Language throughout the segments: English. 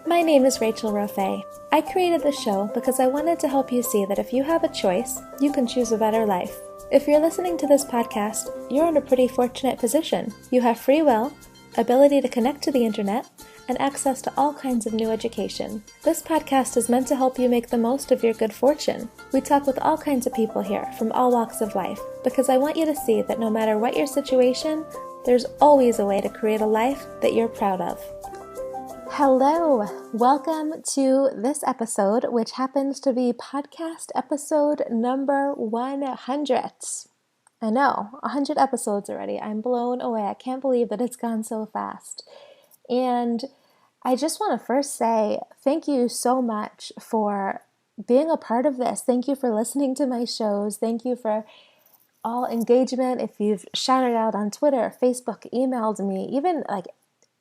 My name is Rachel Roffey. I created the show because I wanted to help you see that if you have a choice, you can choose a better life. If you're listening to this podcast, you're in a pretty fortunate position. You have free will, ability to connect to the internet, and access to all kinds of new education. This podcast is meant to help you make the most of your good fortune. We talk with all kinds of people here from all walks of life because I want you to see that no matter what your situation, there's always a way to create a life that you're proud of. Hello, welcome to this episode, which happens to be podcast episode number 100. I know, 100 episodes already. I'm blown away. I can't believe that it's gone so fast. And I just want to first say thank you so much for being a part of this. Thank you for listening to my shows. Thank you for all engagement. If you've shouted out on Twitter, Facebook, emailed me, even like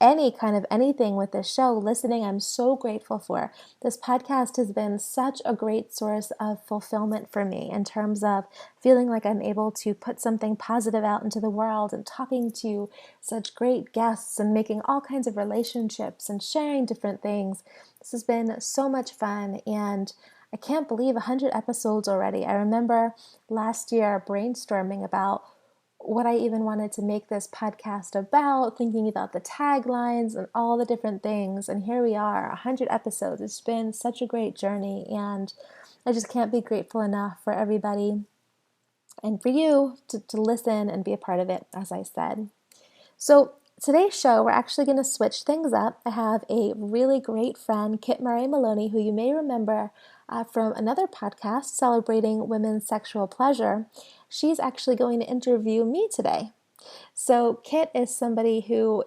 any kind of anything with this show, listening, I'm so grateful for. This podcast has been such a great source of fulfillment for me in terms of feeling like I'm able to put something positive out into the world and talking to such great guests and making all kinds of relationships and sharing different things. This has been so much fun, and I can't believe 100 episodes already. I remember last year brainstorming about what I even wanted to make this podcast about, thinking about the taglines and all the different things. And here we are, 100 episodes. It's been such a great journey, and I just can't be grateful enough for everybody and for you to listen and be a part of it, as I said. So today's show, we're actually going to switch things up. I have a really great friend, Murray Maloney, who you may remember from another podcast celebrating women's sexual pleasure. She's actually going to interview me today. So Kit is somebody who,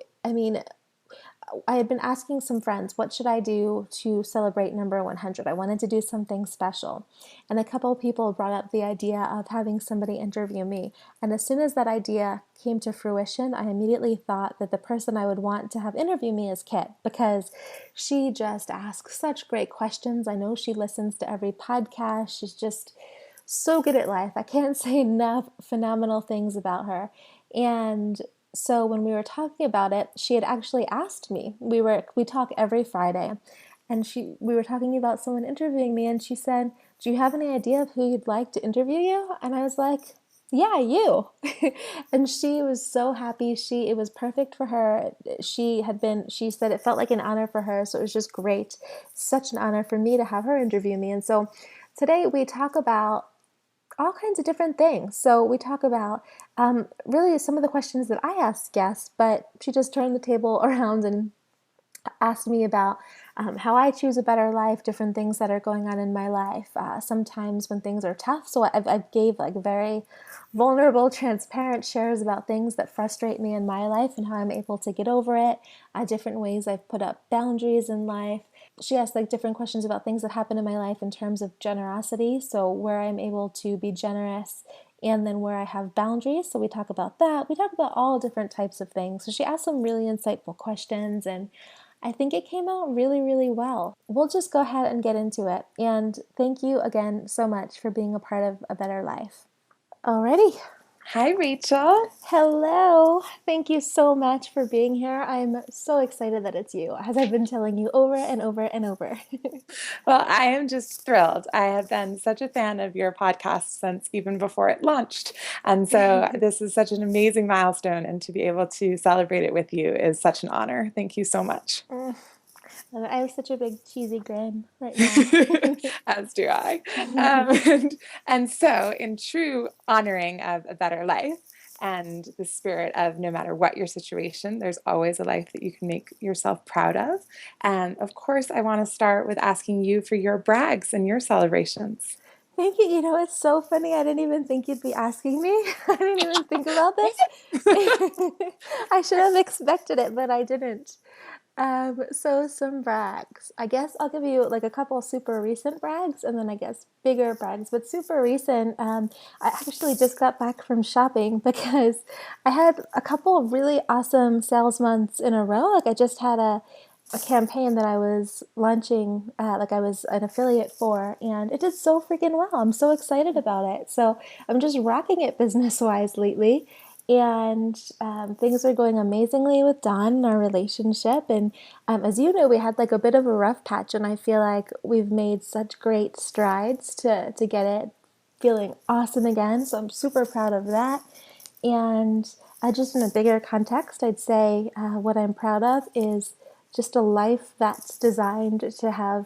I had been asking some friends, what should I do to celebrate number 100? I wanted to do something special. And a couple of people brought up the idea of having somebody interview me. And as soon as that idea came to fruition, I immediately thought that the person I would want to have interview me is Kit, because she just asks such great questions. I know she listens to every podcast. She's just so good at life. I can't say enough phenomenal things about her. And so when we were talking about it, she had actually asked me. We talk every Friday, and we were talking about someone interviewing me, and she said, "Do you have any idea of who you'd like to interview you?" And I was like, "Yeah, you." And she was so happy. It was perfect for her. She said it felt like an honor for her, so it was just great. Such an honor for me to have her interview me. And so today we talk about all kinds of different things. So we talk about really some of the questions that I asked guests, but she just turned the table around and asked me about how I choose a better life, different things that are going on in my life, sometimes when things are tough. So I gave like very vulnerable, transparent shares about things that frustrate me in my life and how I'm able to get over it, different ways I've put up boundaries in life. She asked like different questions about things that happen in my life in terms of generosity, so where I'm able to be generous and then where I have boundaries. So we talk about that. We talk about all different types of things. So she asked some really insightful questions, and I think it came out really, really well. We'll just go ahead and get into it. And thank you again so much for being a part of A Better Life. Alrighty. Hi, Rachel. Hello. Thank you so much for being here. I'm so excited that it's you, as I've been telling you over and over and over. Well, I am just thrilled. I have been such a fan of your podcast since even before it launched. And so this is such an amazing milestone, and to be able to celebrate it with you is such an honor. Thank you so much. I have such a big cheesy grin right now. As do I. And so in true honoring of a better life and the spirit of no matter what your situation, there's always a life that you can make yourself proud of. And of course, I want to start with asking you for your brags and your celebrations. Thank you. You know, it's so funny. I didn't even think you'd be asking me. I didn't even think about this. I should have expected it, but I didn't. So some brags. I guess I'll give you like a couple super recent brags and then I guess bigger brags. But super recent, I actually just got back from shopping because I had a couple of really awesome sales months in a row. Like I just had a campaign that I was launching, like I was an affiliate for, and it did so freaking well. I'm so excited about it. So I'm just rocking it business-wise lately. And things are going amazingly with Don in our relationship. And as you know, we had like a bit of a rough patch, and I feel like we've made such great strides to get it feeling awesome again. So I'm super proud of that. And just in a bigger context, I'd say what I'm proud of is just a life that's designed to have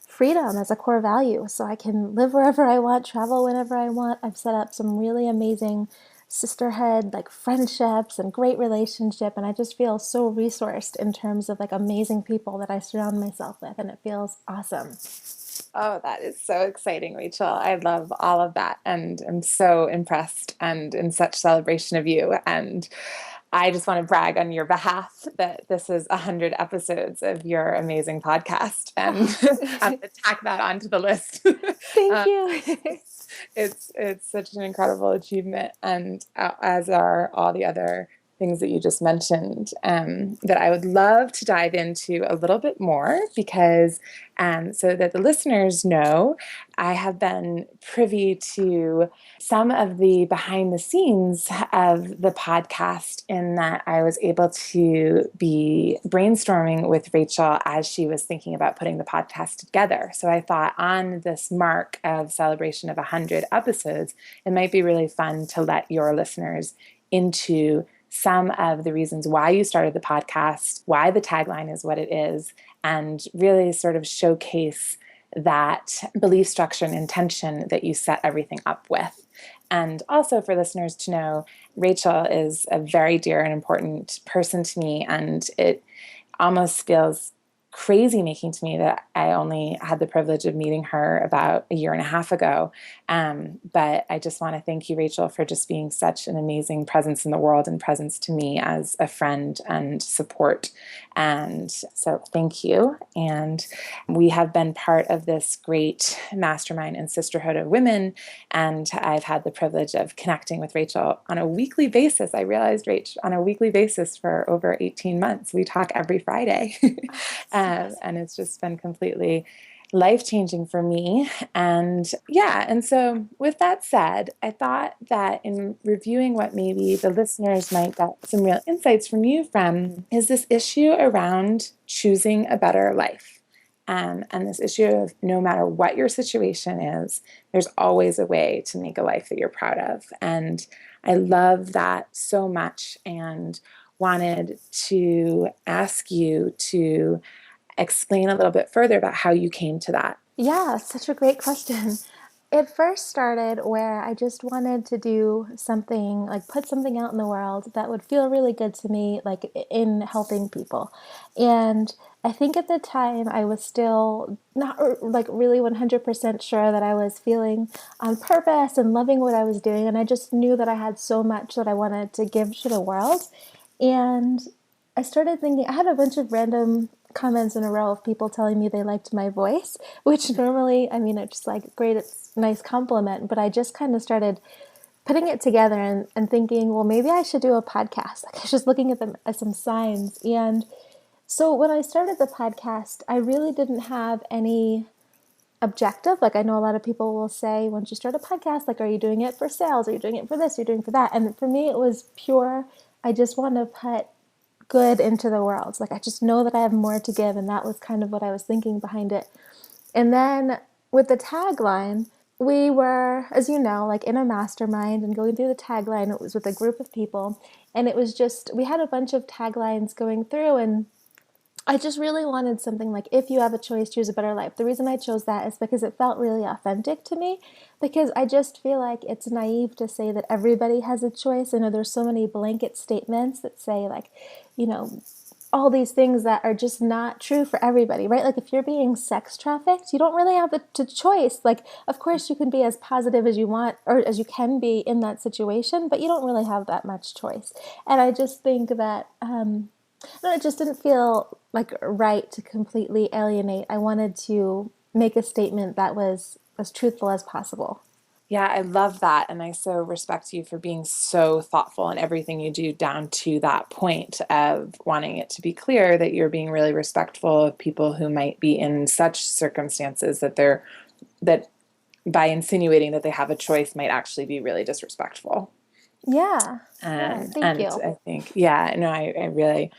freedom as a core value. So I can live wherever I want, travel whenever I want. I've set up some really amazing sisterhood, like friendships and great relationship. And I just feel so resourced in terms of like amazing people that I surround myself with. And it feels awesome. Oh, that is so exciting, Rachel. I love all of that. And I'm so impressed and in such celebration of you. And I just want to brag on your behalf that this is 100 episodes of your amazing podcast, and I'm going to tack that onto the list. Thank you. It's such an incredible achievement, and as are all the other things that you just mentioned, that I would love to dive into a little bit more because, so that the listeners know, I have been privy to some of the behind the scenes of the podcast in that I was able to be brainstorming with Rachel as she was thinking about putting the podcast together. So I thought on this mark of celebration of 100 episodes, it might be really fun to let your listeners into some of the reasons why you started the podcast, why the tagline is what it is, and really sort of showcase that belief structure and intention that you set everything up with. And also for listeners to know, Rachel is a very dear and important person to me, and it almost feels crazy making to me that I only had the privilege of meeting her about a year and a half ago. But I just want to thank you, Rachel, for just being such an amazing presence in the world and presence to me as a friend and support. And so thank you. And we have been part of this great mastermind and sisterhood of women. And I've had the privilege of connecting with Rachel on a weekly basis. I realized, Rach, on a weekly basis for over 18 months. We talk every Friday. And it's just been completely life-changing for me. And yeah, and so with that said, I thought that in reviewing what maybe the listeners might get some real insights from you from is this issue around choosing a better life. And this issue of no matter what your situation is, there's always a way to make a life that you're proud of. And I love that so much and wanted to ask you to explain a little bit further about how you came to that. Yeah, such a great question. It first started where I just wanted to do something, like put something out in the world that would feel really good to me, like in helping people. And I think at the time I was still not like really 100% sure that I was feeling on purpose and loving what I was doing. And I just knew that I had so much that I wanted to give to the world. And I started thinking, I had a bunch of random comments in a row of people telling me they liked my voice, which normally, I mean, it's just like, great, it's a nice compliment, but I just kind of started putting it together and thinking, well, maybe I should do a podcast. Like I was just looking at them as some signs. And so when I started the podcast, I really didn't have any objective. Like I know a lot of people will say, once you start a podcast, like, are you doing it for sales? Are you doing it for this? Are you doing it for that? And for me, it was pure, I just want to put good into the world. Like I just know that I have more to give, and that was kind of what I was thinking behind it. And then with the tagline, we were, as you know, like in a mastermind and going through the tagline. It was with a group of people, and it was just, we had a bunch of taglines going through, and I just really wanted something like, if you have a choice, choose a better life. The reason I chose that is because it felt really authentic to me, because I just feel like it's naive to say that everybody has a choice. I know there's so many blanket statements that say like, you know, all these things that are just not true for everybody, right? Like if you're being sex trafficked, you don't really have the choice. Like, of course you can be as positive as you want or as you can be in that situation, but you don't really have that much choice. And I just think that, no, it just didn't feel like right to completely alienate. I wanted to make a statement that was as truthful as possible. Yeah, I love that. And I so respect you for being so thoughtful in everything you do down to that point of wanting it to be clear that you're being really respectful of people who might be in such circumstances that by insinuating that they have a choice might actually be really disrespectful. Yeah. Yeah. Thank And you. I think, yeah, no, I really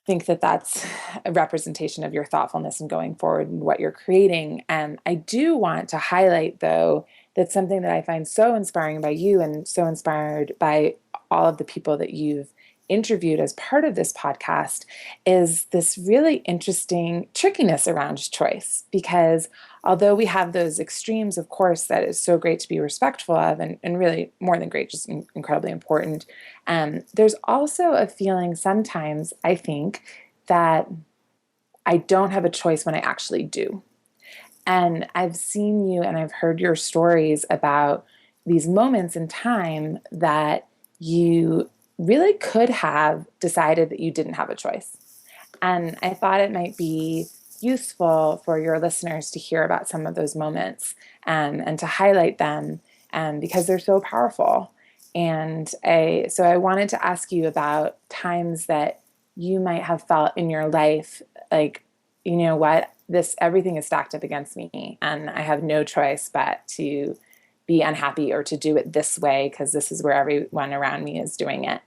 think that that's a representation of your thoughtfulness and going forward and what you're creating. And I do want to highlight, though, that something that I find so inspiring by you and so inspired by all of the people that you've interviewed as part of this podcast is this really interesting trickiness around choice. Because although we have those extremes, of course, that is so great to be respectful of, and really more than great, just incredibly important. There's also a feeling sometimes, I think, that I don't have a choice when I actually do. And I've seen you and I've heard your stories about these moments in time that you really could have decided that you didn't have a choice. And I thought it might be useful for your listeners to hear about some of those moments and to highlight them because they're so powerful. So I wanted to ask you about times that you might have felt in your life like, you know what, everything is stacked up against me and I have no choice but to be unhappy or to do it this way because this is where everyone around me is doing it.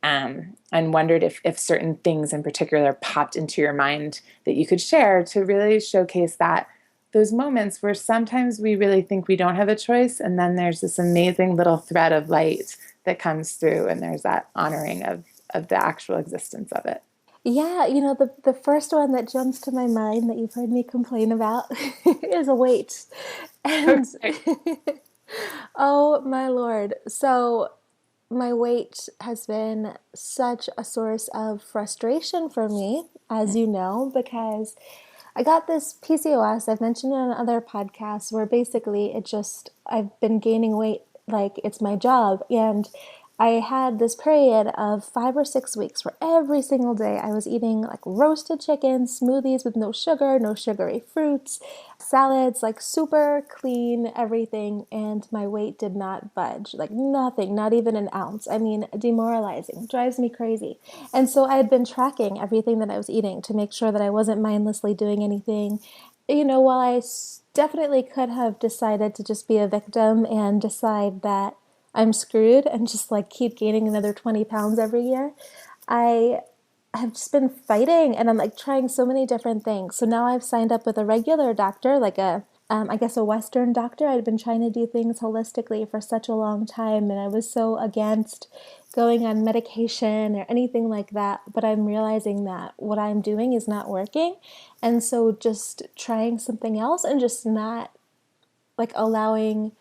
And wondered if certain things in particular popped into your mind that you could share to really showcase that those moments where sometimes we really think we don't have a choice, and then there's this amazing little thread of light that comes through, and there's that honoring of the actual existence of it. Yeah, the first one that jumps to my mind that you've heard me complain about is a weight. And Okay. oh my Lord. So my weight has been such a source of frustration for me, as you know, because I got this PCOS. I've mentioned it on other podcasts where basically I've been gaining weight like it's my job. And I had this period of 5 or 6 weeks where every single day I was eating like roasted chicken, smoothies with no sugar, no sugary fruits, salads, like super clean everything. And my weight did not budge, like nothing, not even an ounce. I mean, demoralizing, drives me crazy. And so I had been tracking everything that I was eating to make sure that I wasn't mindlessly doing anything. While I definitely could have decided to just be a victim and decide that I'm screwed and just like keep gaining another 20 pounds every year, I have just been fighting and I'm like trying so many different things. So now I've signed up with a regular doctor, like I guess a Western doctor. I'd been trying to do things holistically for such a long time and I was so against going on medication or anything like that. But I'm realizing that what I'm doing is not working. And so just trying something else and just not like allowing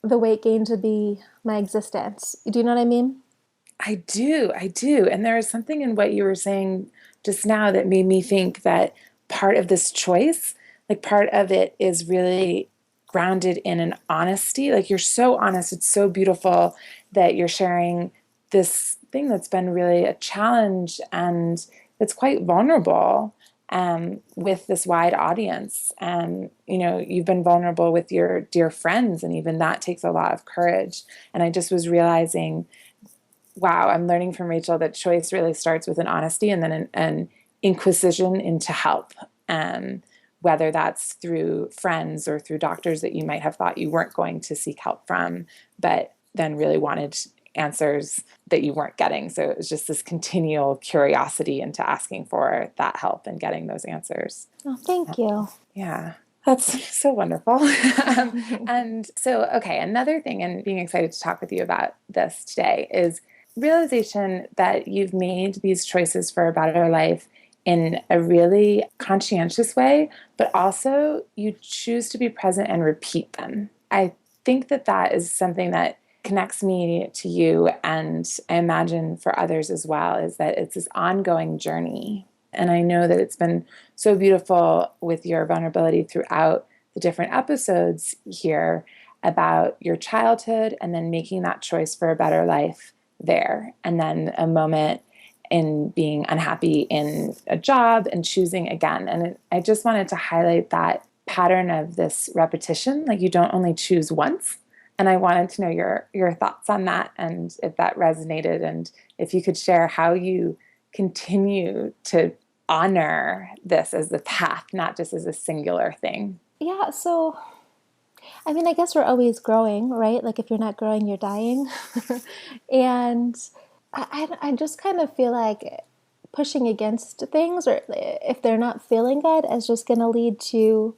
the weight gain to be my existence. Do you know what I mean? I do. And there is something in what you were saying just now that made me think that part of this choice, like part of it is really grounded in an honesty. Like you're so honest. It's so beautiful that you're sharing this thing that's been really a challenge and it's quite vulnerable with this wide audience. And, you've been vulnerable with your dear friends, and even that takes a lot of courage. And I just was realizing, wow, I'm learning from Rachel that choice really starts with an honesty and then an inquisition into help. Whether that's through friends or through doctors that you might have thought you weren't going to seek help from, but then really wanted answers that you weren't getting. So it was just this continual curiosity into asking for that help and getting those answers. Oh, thank you. Yeah. That's so wonderful. And so, okay, another thing, and being excited to talk with you about this today, is realization that you've made these choices for a better life in a really conscientious way, but also you choose to be present and repeat them. I think that that is something that connects me to you, and I imagine for others as well, is that it's this ongoing journey. And I know that it's been so beautiful with your vulnerability throughout the different episodes here about your childhood and then making that choice for a better life there. And then a moment in being unhappy in a job and choosing again. And I just wanted to highlight that pattern of this repetition. Like you don't only choose once. And I wanted to know your thoughts on that and if that resonated and if you could share how you continue to honor this as the path, not just as a singular thing. Yeah, so I mean, I guess we're always growing, right? Like if you're not growing, you're dying. And I just kind of feel like pushing against things, or if they're not feeling good, is just going to lead to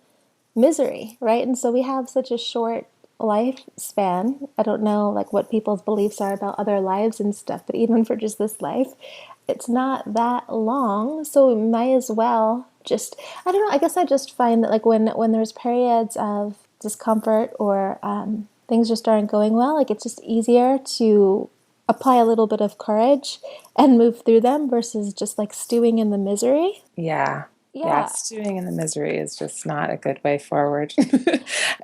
misery, right? And so we have such a short lifespan. I don't know like what people's beliefs are about other lives and stuff, but even for just this life, it's not that long. So we might as well just, I don't know, I guess I just find that like when there's periods of discomfort or things just aren't going well, like it's just easier to apply a little bit of courage and move through them versus just like stewing in the misery. Yeah. Yeah, Yeah. stewing in the misery is just not a good way forward.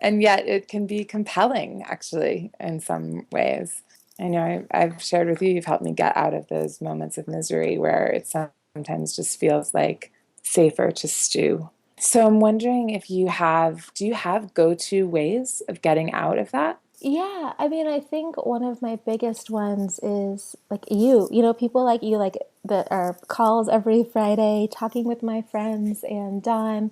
And yet it can be compelling, actually, in some ways. I know I've shared with you, you've helped me get out of those moments of misery where it sometimes just feels like safer to stew. So I'm wondering if do you have go-to ways of getting out of that? Yeah, I mean, I think one of my biggest ones is like you know, people like you, like that are calls every Friday, talking with my friends and Dawn,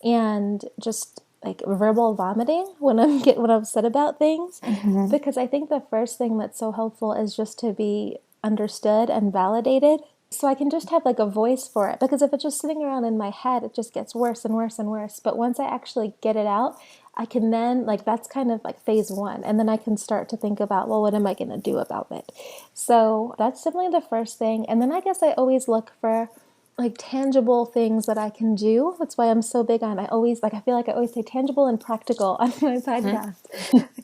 and just like verbal vomiting when when I'm upset about things, Hmm. because I think the first thing that's so helpful is just to be understood and validated. So I can just have like a voice for it, because if it's just sitting around in my head, it just gets worse and worse and worse. But once I actually get it out, I can then, like, that's kind of like phase one. And then I can start to think about, well, what am I going to do about it? So that's definitely the first thing. And then I guess I always look for like tangible things that I can do. That's why I'm so big on, I feel like I always say tangible and practical on my podcast.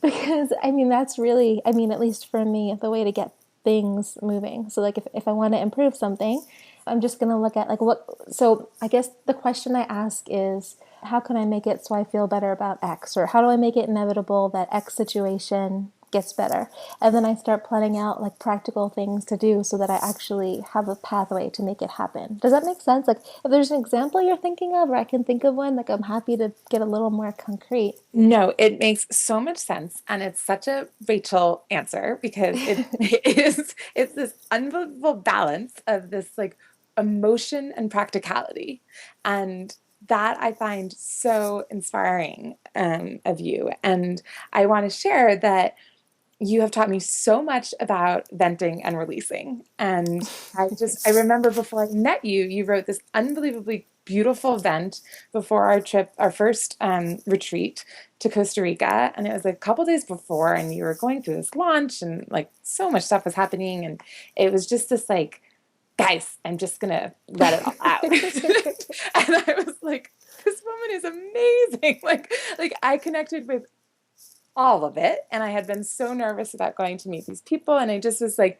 Because I mean, that's really, I mean, at least for me, the way to get things moving. So like if I want to improve something, I'm just going to look at like what, so I guess the question I ask is, how can I make it so I feel better about X? Or how do I make it inevitable that X situation gets better? And then I start planning out like practical things to do so that I actually have a pathway to make it happen. Does that make sense? Like if there's an example you're thinking of, or I can think of one, like I'm happy to get a little more concrete. No, it makes so much sense. And it's such a Rachel answer because it's this unbelievable balance of this like emotion and practicality. And that I find so inspiring of you. And I want to share that you have taught me so much about venting and releasing. And I remember before I met you, you wrote this unbelievably beautiful vent before our trip, our first retreat to Costa Rica. And it was like a couple days before, and you were going through this launch, and like so much stuff was happening. And it was just this like, guys, I'm just going to let it all out. And I was like, this woman is amazing. Like I connected with all of it. And I had been so nervous about going to meet these people. And I just was like,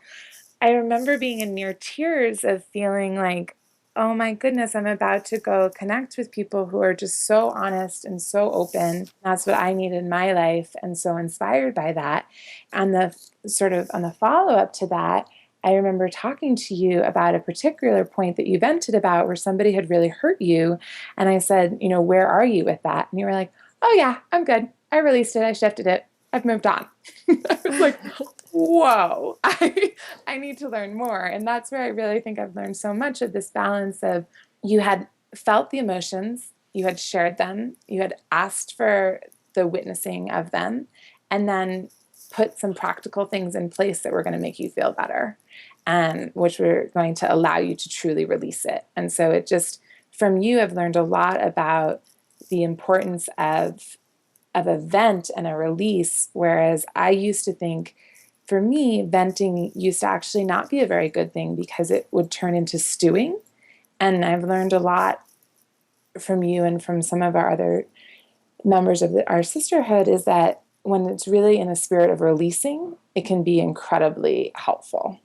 I remember being in near tears of feeling like, oh my goodness, I'm about to go connect with people who are just so honest and so open. That's what I need in my life. And so inspired by that. And the sort of on the follow up to that, I remember talking to you about a particular point that you vented about where somebody had really hurt you. And I said, where are you with that? And you were like, oh yeah, I'm good. I released it. I shifted it. I've moved on. I was like, whoa, I need to learn more. And that's where I really think I've learned so much of this balance of you had felt the emotions, you had shared them, you had asked for the witnessing of them, and then put some practical things in place that were going to make you feel better and which were going to allow you to truly release it. And so it just, from you, I've learned a lot about the importance of a vent and a release, whereas I used to think, for me, venting used to actually not be a very good thing because it would turn into stewing. And I've learned a lot from you and from some of our other members of our sisterhood is that when it's really in a spirit of releasing, it can be incredibly helpful.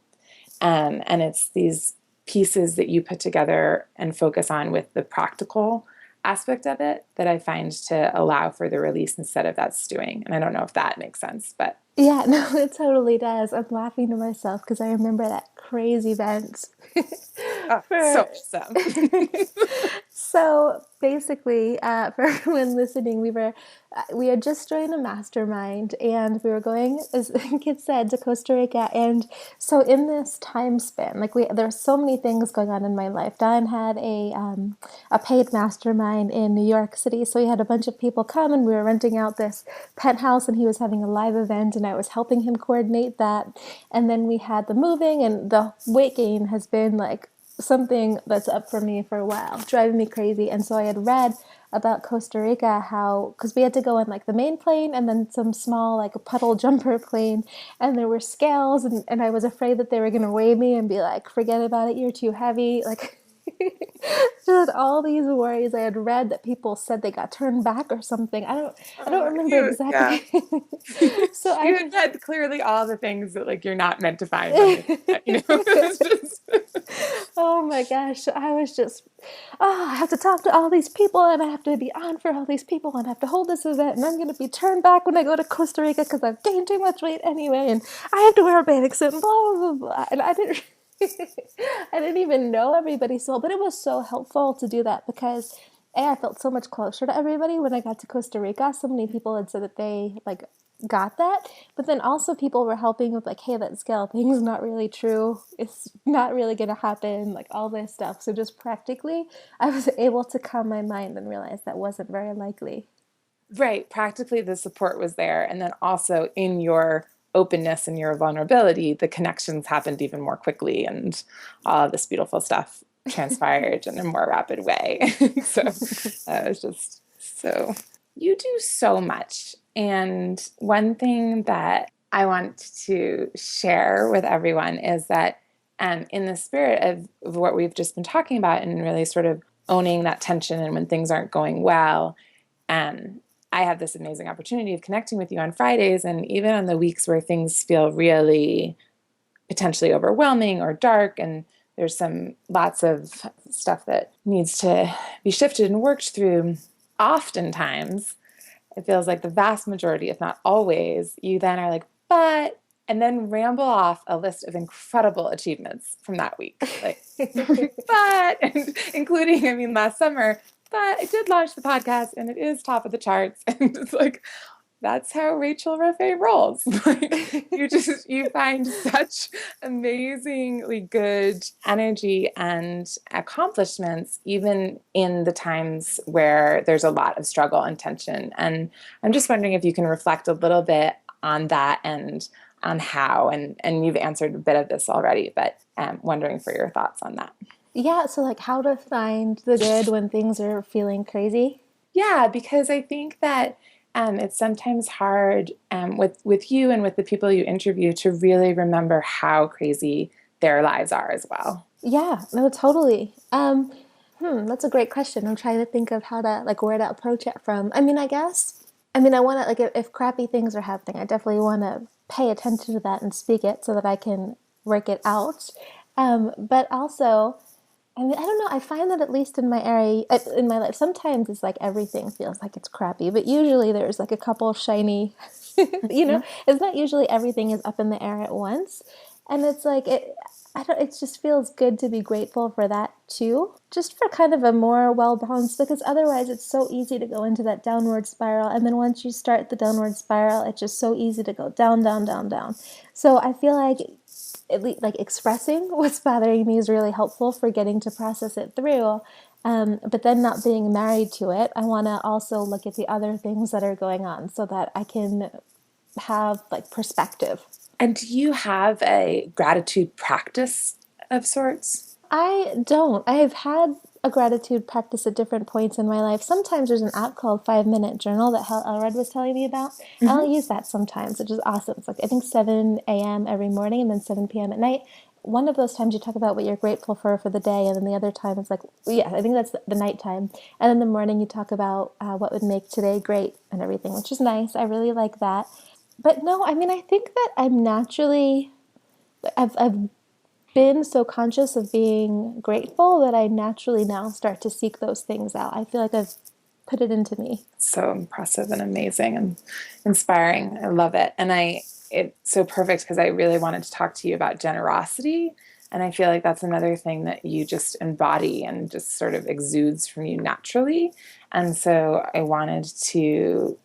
And it's these pieces that you put together and focus on with the practical aspect of it that I find to allow for the release instead of that stewing. And I don't know if that makes sense, but Yeah, no, it totally does. I'm laughing to myself because I remember that crazy event Oh, For so awesome. So basically, for everyone listening, we had just joined a mastermind, and we were going, as Kit said, to Costa Rica. And so in this time span, there's so many things going on in my life. Don had a paid mastermind in New York City, so he had a bunch of people come, and we were renting out this penthouse, and he was having a live event, and I was helping him coordinate that. And then we had the moving, and the weight gain has been like something that's up for me for a while, driving me crazy. And so I had read about Costa Rica, how, because we had to go on like the main plane and then some small like a puddle jumper plane, and there were scales, and I was afraid that they were going to weigh me and be like, forget about it, you're too heavy. Like, just all these worries. I had read that people said they got turned back or something. I don't remember exactly. Yeah. So you had read clearly all the things that like you're not meant to find on the internet, It's just oh my gosh. I was just, I have to talk to all these people, and I have to be on for all these people, and I have to hold this event, and I'm going to be turned back when I go to Costa Rica because I've gained too much weight anyway, and I have to wear a bathing suit, and blah, blah, blah. And I didn't I didn't even know everybody so, but it was so helpful to do that because I felt so much closer to everybody when I got to Costa Rica. So many people had said that they like got that, but then also people were helping with like, hey, that scale thing's not really true. It's not really going to happen, like all this stuff. So just practically, I was able to calm my mind and realize that wasn't very likely. right. Practically, the support was there, and then also in your openness and your vulnerability, the connections happened even more quickly, and all of this beautiful stuff transpired in a more rapid way. So that was just so. You do so much. And one thing that I want to share with everyone is that in the spirit of what we've just been talking about and really sort of owning that tension and when things aren't going well, I have this amazing opportunity of connecting with you on Fridays, and even on the weeks where things feel really potentially overwhelming or dark, and there's lots of stuff that needs to be shifted and worked through, oftentimes it feels like the vast majority, if not always, you then are like, but, and then ramble off a list of incredible achievements from that week. Like, but, and including, I mean, last summer, but I did launch the podcast and it is top of the charts. And it's like, that's how Rachel Raffay rolls. Like, you find such amazingly good energy and accomplishments, even in the times where there's a lot of struggle and tension. And I'm just wondering if you can reflect a little bit on that and on how, and you've answered a bit of this already, but wondering for your thoughts on that. Yeah, so like how to find the good when things are feeling crazy. Yeah, because I think that it's sometimes hard with you and with the people you interview to really remember how crazy their lives are as well. Yeah, no, totally. That's a great question. I'm trying to think of how to like where to approach it from. I mean, I want to like if crappy things are happening, I definitely want to pay attention to that and speak it so that I can work it out. But also, I mean, I don't know. I find that at least in my area, in my life, sometimes it's like everything feels like it's crappy, but usually there's like a couple shiny, it's not usually everything is up in the air at once. And it's like, it just feels good to be grateful for that too, just for kind of a more well-balanced, because otherwise it's so easy to go into that downward spiral. And then once you start the downward spiral, it's just so easy to go down, down, down, down. So I feel like at least like expressing what's bothering me is really helpful for getting to process it through. But then not being married to it, I want to also look at the other things that are going on so that I can have like perspective. And do you have a gratitude practice of sorts? I don't. I've had a gratitude practice at different points in my life. Sometimes there's an app called 5 Minute Journal that Hal Elrod was telling me about. Mm-hmm. I'll use that sometimes, which is awesome. It's like, I think 7 a.m. every morning and then 7 p.m. at night. One of those times you talk about what you're grateful for the day, and then the other time it's like, yeah, I think that's the nighttime. And in the morning you talk about what would make today great and everything, which is nice. I really like that. But no, I mean, I think that I'm naturally, I've been so conscious of being grateful that I naturally now start to seek those things out. I feel like I've put it into me. So impressive and amazing and inspiring. I love it. And it's so perfect because I really wanted to talk to you about generosity And I feel like that's another thing that you just embody and just sort of exudes from you naturally. And so I wanted to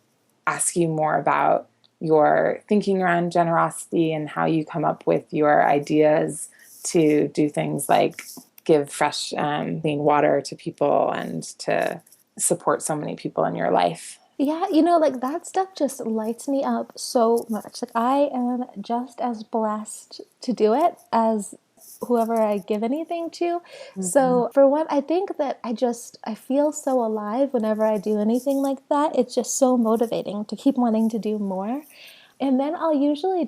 ask you more about your thinking around generosity and how you come up with your ideas to do things like give fresh, clean water to people and to support so many people in your life. Yeah, like that stuff just lights me up so much. Like I am just as blessed to do it as whoever I give anything to. Mm-hmm. So for one, I think that I feel so alive whenever I do anything like that. It's just so motivating to keep wanting to do more. And then I'll really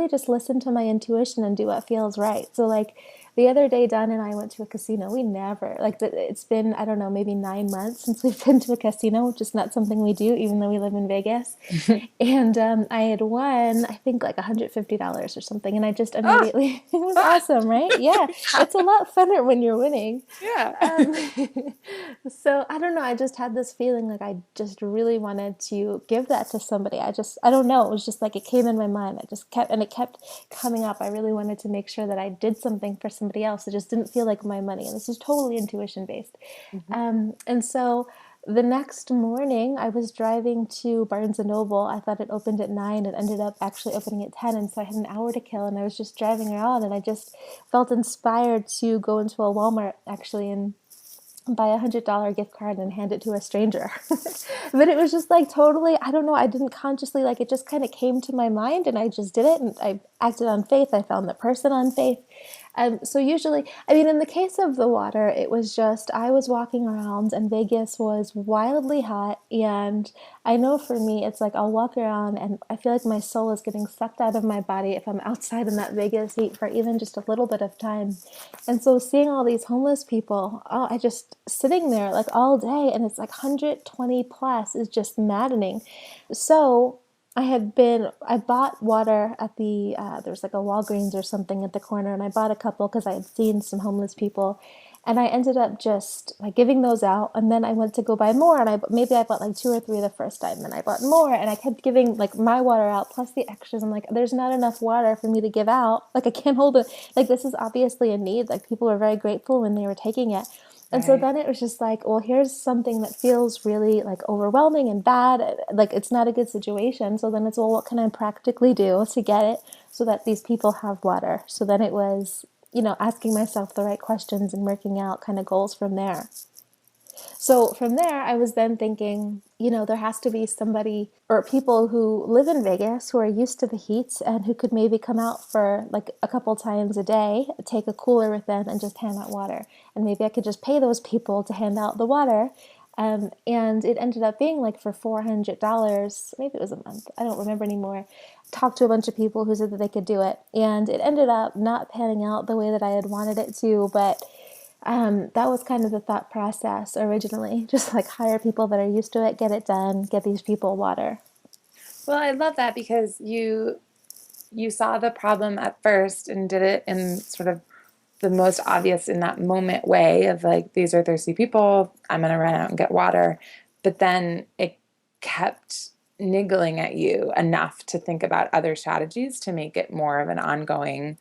just listen to my intuition and do what feels right. So like the other day, Don and I went to a casino. We never, it's been, I don't know, maybe 9 months since we've been to a casino, which is not something we do, even though we live in Vegas. And I had won, I think like $150 or something. And I just Oh, immediately, it was awesome, right? Yeah. It's a lot funner when you're winning. yeah. Um, so I don't know. I just had this feeling like I just really wanted to give that to somebody. I don't know. It was just like it came in my mind. It kept coming up. I really wanted to make sure that I did something for somebody else. It just didn't feel like my money. And this is totally intuition based. Mm-hmm. And so the next morning, I was driving to Barnes and Noble. I thought it opened at 9. It ended up actually opening at 10. And so I had an hour to kill. And I was just driving around and I just felt inspired to go into a Walmart actually and buy $100 gift card and hand it to a stranger. But it was just like totally, I don't know, I didn't consciously, like it just kind of came to my mind and I just did it and I acted on faith. I found the person on faith. So usually, I mean, in the case of the water, it was just, I was walking around and Vegas was wildly hot. And I know for me, it's like I'll walk around and I feel like my soul is getting sucked out of my body if I'm outside in that Vegas heat for even just a little bit of time. And so seeing all these homeless people, oh, I just sitting there like all day and it's like 120 plus is just maddening. So I bought water at there's like a Walgreens or something at the corner, and I bought a couple because I had seen some homeless people. And I ended up just like giving those out. And then I went to go buy more, and maybe I bought like 2 or 3 the first time. And I bought more, and I kept giving like my water out plus the extras. I'm like, there's not enough water for me to give out. Like I can't hold it. Like this is obviously a need. Like people were very grateful when they were taking it. And so Right. then it was just like, well, here's something that feels really like overwhelming and bad. Like it's not a good situation. So then it's, well, what can I practically do to get it so that these people have water? So then it was, asking myself the right questions and working out kind of goals from there. So from there, I was then thinking, there has to be somebody or people who live in Vegas who are used to the heat and who could maybe come out for like a couple times a day, take a cooler with them, and just hand out water. And maybe I could just pay those people to hand out the water. And it ended up being like for $400, maybe it was a month, I don't remember anymore. Talked to a bunch of people who said that they could do it. And it ended up not panning out the way that I had wanted it to, but that was kind of the thought process originally. Just like hire people that are used to it, get it done, get these people water. Well, I love that because you saw the problem at first and did it in sort of the most obvious in that moment way of like, these are thirsty people, I'm going to run out and get water. But then it kept niggling at you enough to think about other strategies to make it more of an ongoing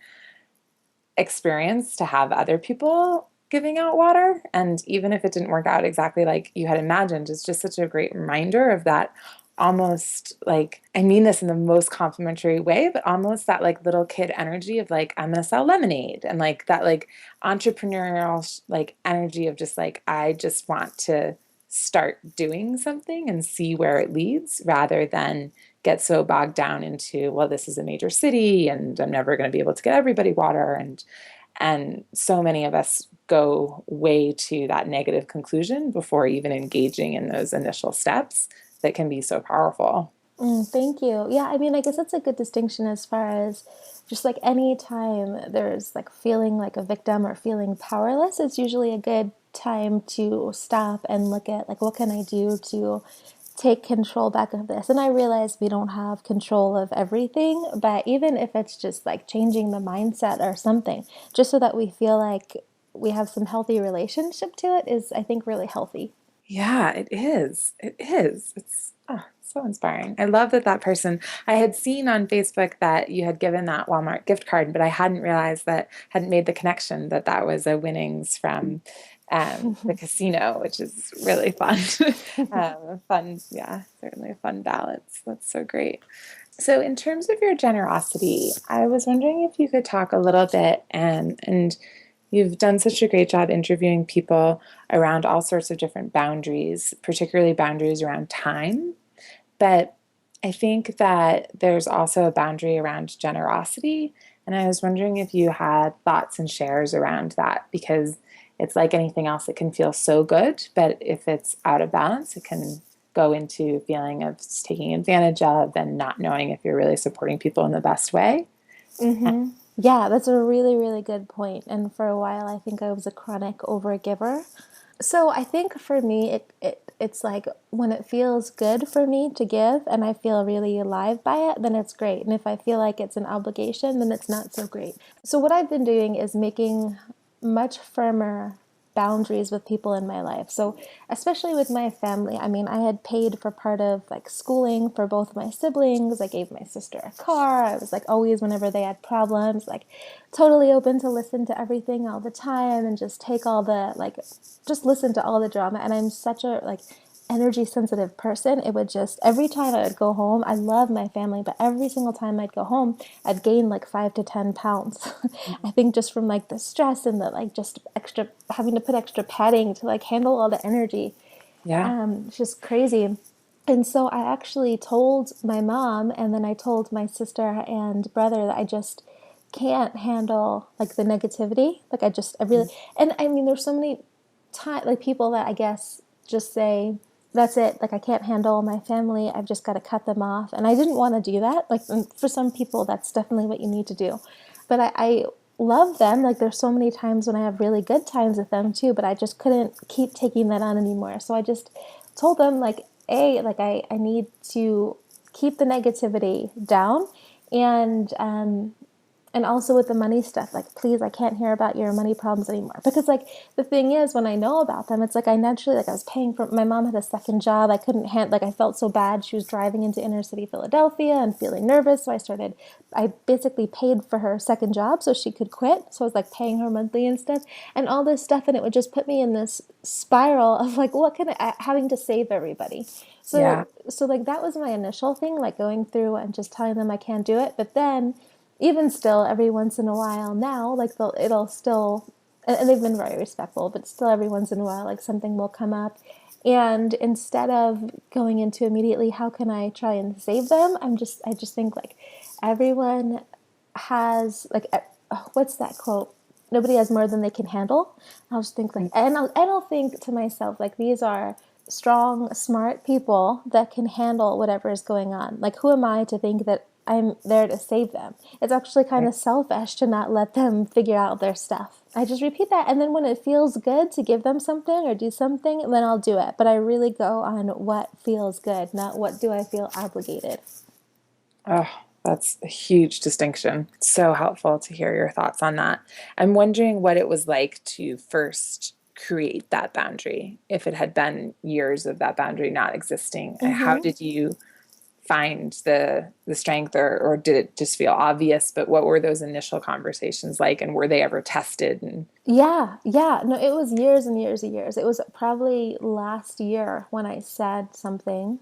experience to have other people giving out water. And even if it didn't work out exactly like you had imagined, it's just such a great reminder of that, almost like, I mean this in the most complimentary way, but almost that like little kid energy of like, I'm going to sell lemonade, and like that like entrepreneurial like energy of just like, I just want to start doing something and see where it leads, rather than get so bogged down into, well, this is a major city and I'm never going to be able to get everybody water. And so many of us go way to that negative conclusion before even engaging in those initial steps that can be so powerful. Thank you. Yeah, I mean, I guess that's a good distinction as far as just like any time there's like feeling like a victim or feeling powerless, it's usually a good time to stop and look at like, what can I do to take control back of this? And I realize we don't have control of everything, but even if it's just like changing the mindset or something, just so that we feel like we have some healthy relationship to it is, I think, really healthy. Yeah, it is. It is. It's so inspiring. I love that that person, I had seen on Facebook that you had given that Walmart gift card, but I hadn't realized that, hadn't made the connection that that was a winnings from the casino, which is really fun. Fun, yeah, certainly a fun balance. That's so great. So, in terms of your generosity, I was wondering if you could talk a little bit, and you've done such a great job interviewing people around all sorts of different boundaries, particularly boundaries around time. But I think that there's also a boundary around generosity. And I was wondering if you had thoughts and shares around that, because it's like anything else, it can feel so good, but if it's out of balance, it can go into a feeling of taking advantage of and not knowing if you're really supporting people in the best way. Mm-hmm. Yeah, that's a really, really good point. And for a while, I think I was a chronic overgiver. So I think for me, it's like when it feels good for me to give and I feel really alive by it, then it's great. And if I feel like it's an obligation, then it's not so great. So what I've been doing is making much firmer boundaries with people in my life. So especially with my family, I mean, I had paid for part of like schooling for both my siblings. I gave my sister a car. I was like always, whenever they had problems, like totally open to listen to everything all the time and just take all the like just listen to all the drama. And I'm such a like energy sensitive person. It would just every time I would go home, I love my family, but every single time I'd go home, I'd gain like 5 to 10 pounds. I think just from like the stress and the like just extra having to put extra padding to like handle all the energy. Yeah. It's just crazy. And so I actually told my mom, and then I told my sister and brother that I just can't handle like the negativity. Like I really, and I mean, there's so many like people that I guess just say, that's it. Like I can't handle my family. I've just got to cut them off. And I didn't want to do that. Like for some people, that's definitely what you need to do. But I love them. Like there's so many times when I have really good times with them too, but I just couldn't keep taking that on anymore. So I just told them like, like I need to keep the negativity down, and and also with the money stuff, like, please, I can't hear about your money problems anymore. Because, like, the thing is, when I know about them, it's like I naturally, like, I was paying for, my mom had a second job. I couldn't like, I felt so bad. She was driving into inner city Philadelphia and feeling nervous. So I basically paid for her second job so she could quit. So I was, like, paying her monthly and stuff and all this stuff. And it would just put me in this spiral of, like, what can having to save everybody. Yeah. So, like, that was my initial thing, like, going through and just telling them I can't do it. But then, even still, every once in a while now, like it'll still, and they've been very respectful, but still every once in a while, like something will come up. And instead of going into immediately, how can I try and save them? I just think like everyone has like, what's that quote? Nobody has more than they can handle. I'll just think like, and I'll think to myself, like, these are strong, smart people that can handle whatever is going on. Like, who am I to think that I'm there to save them? It's actually kind Right. of selfish to not let them figure out their stuff. I just repeat that. And then when it feels good to give them something or do something, then I'll do it. But I really go on what feels good, not what do I feel obligated. Oh, that's a huge distinction. So helpful to hear your thoughts on that. I'm wondering what it was like to first create that boundary, if it had been years of that boundary not existing. How Mm-hmm. did you find the strength, or did it just feel obvious? But what were those initial conversations like, and were they ever tested? And Yeah, yeah. No, it was years and years and years. It was probably last year when I said something.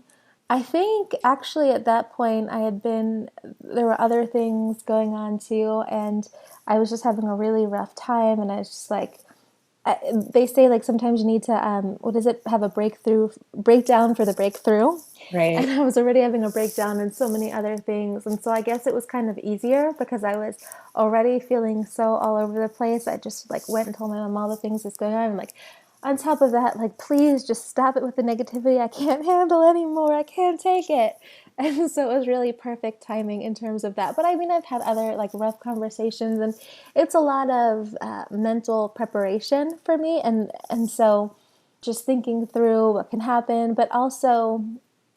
I think actually at that point there were other things going on too, and I was just having a really rough time, and I was just like, they say like sometimes you need to what is it, have a breakdown for the breakthrough. And right. I was already having a breakdown in so many other things, and so I guess it was kind of easier because I was already feeling so all over the place. I just like went and told my mom all the things that's going on, and like on top of that, like, please just stop it with the negativity. I can't handle anymore. I can't take it. And so it was really perfect timing in terms of that. But I mean, I've had other like rough conversations, and it's a lot of mental preparation for me. And so just thinking through what can happen, but also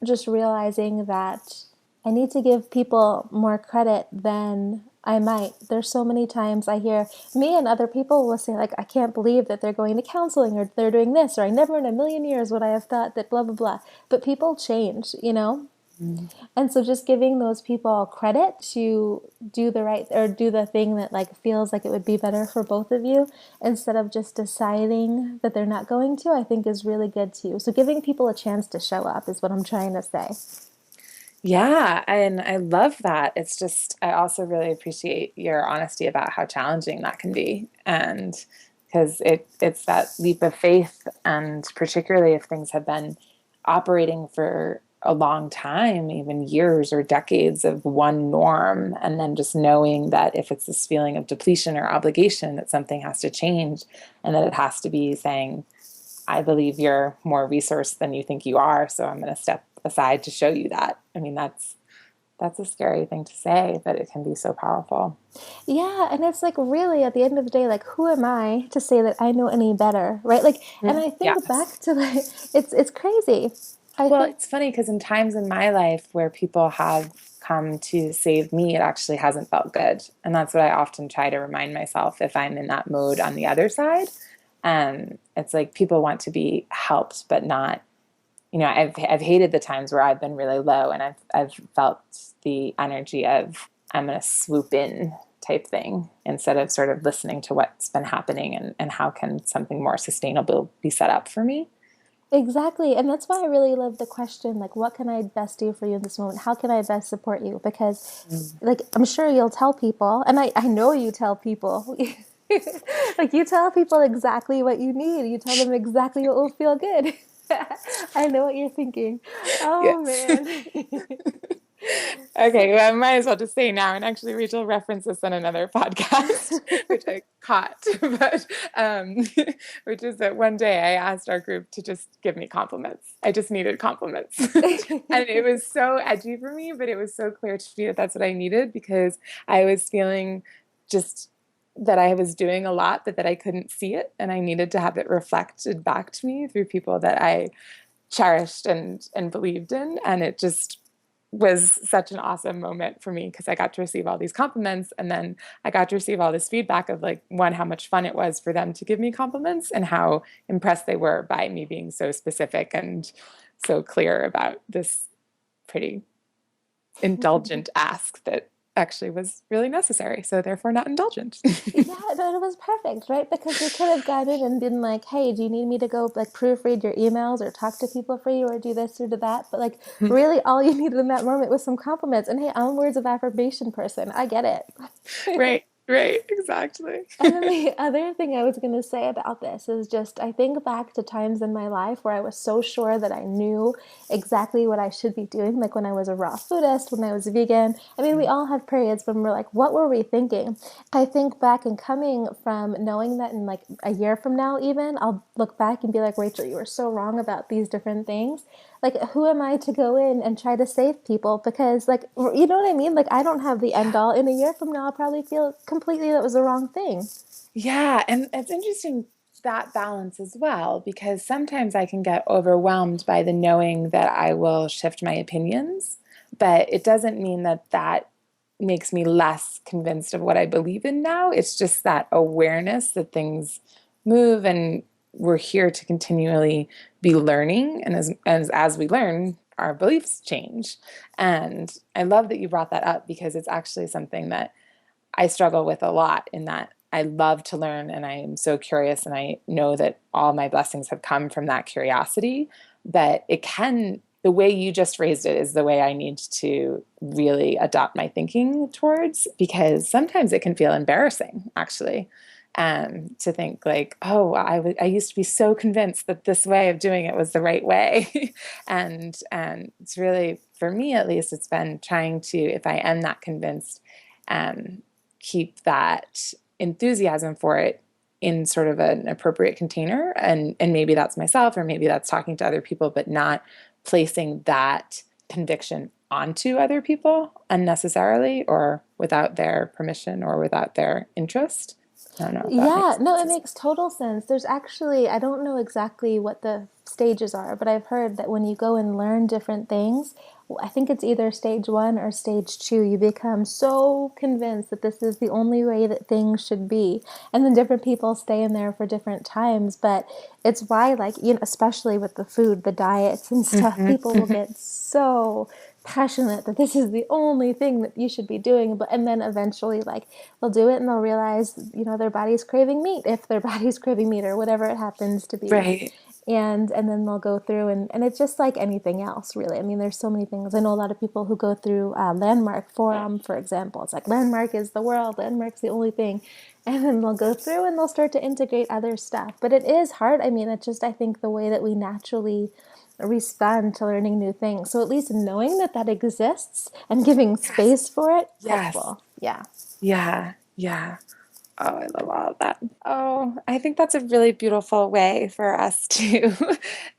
just realizing that I need to give people more credit than I might. There's so many times I hear me and other people will say, like, I can't believe that they're going to counseling or they're doing this, or I never in a million years would I have thought that blah, blah, blah. But people change, you know? Mm. And so just giving those people credit to do the right or do the thing that like feels like it would be better for both of you instead of just deciding that they're not going to, I think is really good too. So giving people a chance to show up is what I'm trying to say. Yeah, and I love that. It's just, I also really appreciate your honesty about how challenging that can be. And because it's that leap of faith, and particularly if things have been operating for a long time, even years or decades of one norm, and then just knowing that if it's this feeling of depletion or obligation, that something has to change and that it has to be saying, I believe you're more resourced than you think you are, so I'm going to step aside to show you that. I mean, that's a scary thing to say, but it can be so powerful. Yeah, and it's like really at the end of the day, like who am I to say that I know any better, right? Like, and I think back Yes. to like it's crazy. I Well, think it's funny because in times in my life where people have come to save me, it actually hasn't felt good. And that's what I often try to remind myself if I'm in that mode on the other side. It's like people want to be helped, but not, I've hated the times where I've been really low and I've felt the energy of I'm going to swoop in type thing instead of sort of listening to what's been happening and how can something more sustainable be set up for me. exactly. And that's why I really love the question, like, what can I best do for you in this moment? How can I best support you? Because, Mm. like, I'm sure you'll tell people, and I know you tell people, like, you tell people exactly what you need. You tell them exactly what will feel good. I know what you're thinking. Oh, Yes. man. Okay, well, I might as well just say now, and actually Rachel referenced this on another podcast, which I caught, but which is that one day I asked our group to just give me compliments. I just needed compliments. And it was so edgy for me, but it was so clear to me that that's what I needed because I was feeling just that I was doing a lot, but that I couldn't see it, and I needed to have it reflected back to me through people that I cherished and believed in, and it just was such an awesome moment for me because I got to receive all these compliments, and then I got to receive all this feedback of like one, how much fun it was for them to give me compliments and how impressed they were by me being so specific and so clear about this pretty indulgent ask that actually was really necessary, so therefore not indulgent. Yeah, no, it was perfect, right? Because you could have gone in and been like, "Hey, do you need me to go like proofread your emails or talk to people for you or do this or do that?" But like, really, all you needed in that moment was some compliments. And hey, I'm a words of affirmation person. I get it. Right, right, exactly. And then the other thing I was going to say about this is just I think back to times in my life where I was so sure that I knew exactly what I should be doing, like when I was a raw foodist, when I was vegan. I mean, we all have periods when we're like, what were we thinking? I think back and coming from knowing that in like a year from now, even, I'll look back and be like, Rachel, you were so wrong about these different things. Like, who am I to go in and try to save people? Because, like, you know what I mean? Like, I don't have the end Yeah. all. In a year from now, I'll probably feel completely that was the wrong thing. Yeah, and it's interesting that balance as well, because sometimes I can get overwhelmed by the knowing that I will shift my opinions, but it doesn't mean that that makes me less convinced of what I believe in now. It's just that awareness that things move and we're here to continually be learning, and as we learn, our beliefs change. And I love that you brought that up because it's actually something that I struggle with a lot in that I love to learn and I am so curious and I know that all my blessings have come from that curiosity, but the way you just phrased it is the way I need to really adopt my thinking towards, because sometimes it can feel embarrassing actually. To think like, oh, I used to be so convinced that this way of doing it was the right way. And it's really, for me at least, it's been trying to, if I am not convinced, um, keep that enthusiasm for it in sort of an appropriate container. And maybe that's myself, or maybe that's talking to other people, but not placing that conviction onto other people unnecessarily or without their permission or without their interest. I don't know if that Yeah, makes no, it sense. makes total sense. There's actually, I don't know exactly what the stages are, but I've heard that when you go and learn different things, I think it's either stage 1 or stage 2, you become so convinced that this is the only way that things should be. And then different people stay in there for different times. But it's why, like, you know, especially with the food, the diets and stuff, people will get so passionate that this is the only thing that you should be doing. But and then eventually, like, they'll do it and they'll realize, you know, their body's craving meat, if their body's craving meat or whatever it happens to be. Right. And then they'll go through, and it's just like anything else, really. I mean, there's so many things. I know a lot of people who go through Landmark Forum, for example. It's like, Landmark is the world, Landmark's the only thing. And then they'll go through and they'll start to integrate other stuff. But it is hard. I mean, it's just, I think, the way that we naturally respond to learning new things. So at least knowing that that exists and giving space for it, helpful. Yeah. Yeah. Yeah. Oh, I love all of that. Oh, I think that's a really beautiful way for us to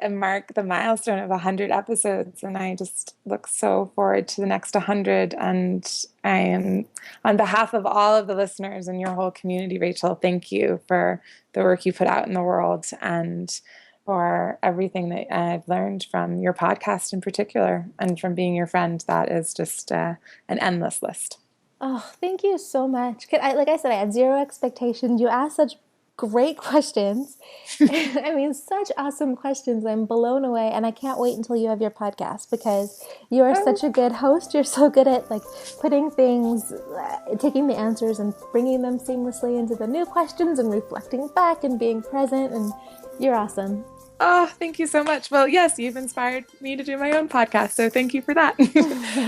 mark the milestone of 100 episodes. And I just look so forward to the next 100. And I am, on behalf of all of the listeners and your whole community, Rachel, thank you for the work you put out in the world and for everything that I've learned from your podcast in particular and from being your friend. That is just an endless list. Oh, thank you so much. Like I said, I had zero expectations. You asked such great questions. I mean, such awesome questions. I'm blown away, and I can't wait until you have your podcast because you are such a good host. You're so good at like putting things, taking the answers and bringing them seamlessly into the new questions and reflecting back and being present, and you're awesome. Oh, thank you so much. Well, yes, you've inspired me to do my own podcast, so thank you for that.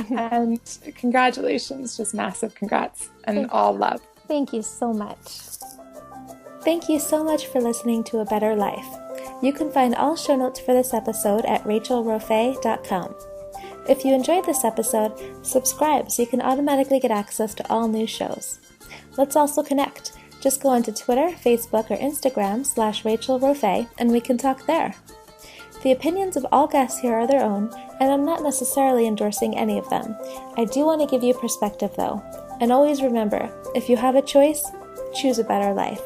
And congratulations, just massive congrats and all love. Thank you so much. Thank you so much for listening to A Better Life. You can find all show notes for this episode at rachelrofay.com. If you enjoyed this episode, subscribe so you can automatically get access to all new shows. Let's also connect. Just go onto Twitter, Facebook, or Instagram /Rachel Rofay, and we can talk there. The opinions of all guests here are their own, and I'm not necessarily endorsing any of them. I do want to give you perspective, though. And always remember, if you have a choice, choose a better life.